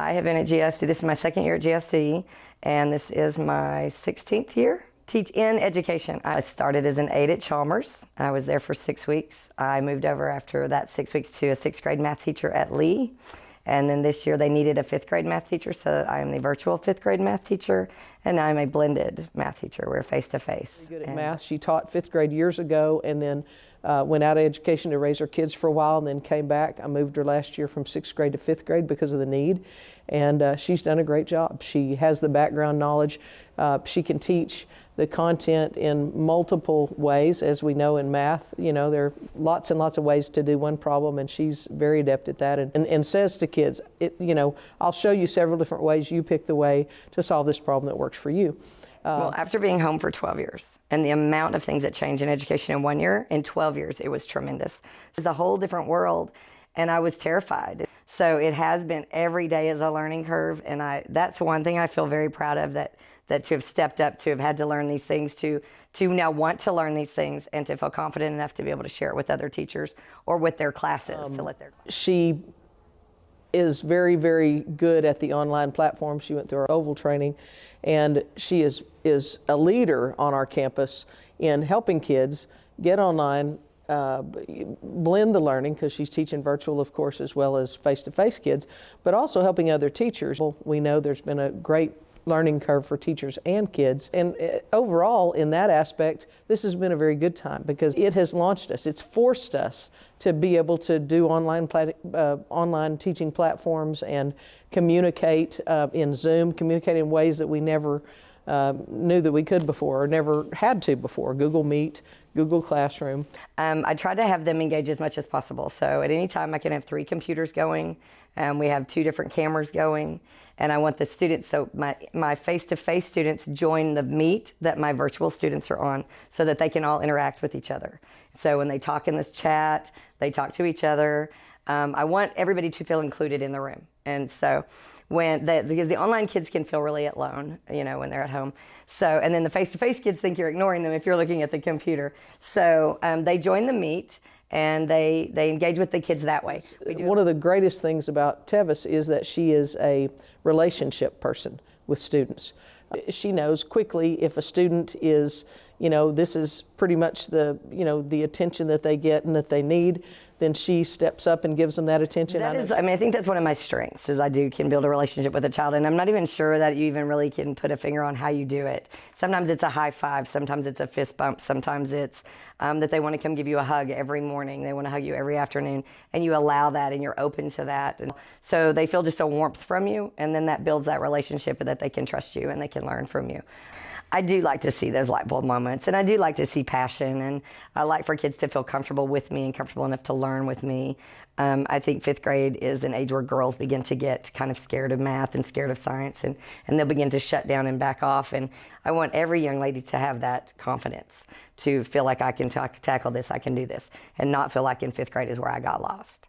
I have been at GISD. This is my second year at GISD, and this is my 16th year teach in education. I started as an aide at Chalmers. I was there for 6 weeks. I moved over after that 6 weeks to a sixth grade math teacher at Lee. And then this year they needed a fifth grade math teacher, so I am the virtual fifth grade math teacher, and I'm a blended math teacher. We're face-to-face. Good at math. She taught fifth grade years ago and then went out of education to raise her kids for a while and then came back. I moved her last year from sixth grade to fifth grade because of the need, and she's done a great job. She has the background knowledge. She can teach the content in multiple ways. As we know in math, you know, there are lots and lots of ways to do one problem, and she's very adept at that, and says to kids, you know, I'll show you several different ways. You pick the way to solve this problem that works for you. Well, after being home for 12 years and the amount of things that change in education in 1 year, in 12 years, it was tremendous. It's a whole different world, and I was terrified. So it has been every day is a learning curve, and that's one thing I feel very proud of, that to have stepped up, to have had to learn these things, to now want to learn these things, and to feel confident enough to be able to share it with other teachers or with their classes. She is very, very good at the online platform. She went through our OVAL training, and she is a leader on our campus in helping kids get online, blend the learning, because she's teaching virtual, of course, as well as face-to-face kids, but also helping other teachers. We know there's been a great learning curve for teachers and kids, and overall in that aspect this has been a very good time because it has launched us. It's forced us to be able to do online teaching platforms and communicate in Zoom, communicate in ways that we never knew that we could before or never had to before. Google Meet, Google Classroom. I try to have them engage as much as possible. So at any time I can have 3 computers going, and we have 2 different cameras going, and I want the students, so my face-to-face students join the Meet that my virtual students are on, so that they can all interact with each other. So when they talk in this chat, they talk to each other. I want everybody to feel included in the room. And so because the online kids can feel really alone, you know, when they're at home. So, and then the face-to-face kids think you're ignoring them if you're looking at the computer. So they join the Meet, and they engage with the kids that way. One of the greatest things about Tevis is that she is a relationship person with students. She knows quickly if a student is, you know, this is pretty much the, you know, the attention that they get and that they need, then she steps up and gives them that attention. I think that's one of my strengths, is I can build a relationship with a child, and I'm not even sure that you even really can put a finger on how you do it. Sometimes it's a high five, sometimes it's a fist bump, sometimes it's that they want to come give you a hug every morning, they want to hug you every afternoon, and you allow that and you're open to that. And so they feel just a warmth from you, and then that builds that relationship that they can trust you and they can learn from you. I do like to see those light bulb moments, and I do like to see passion, and I like for kids to feel comfortable with me and comfortable enough to learn with me. I think 5th grade is an age where girls begin to get kind of scared of math and scared of science, and they'll begin to shut down and back off, and I want every young lady to have that confidence, to feel like I can tackle this, I can do this, and not feel like in 5th grade is where I got lost.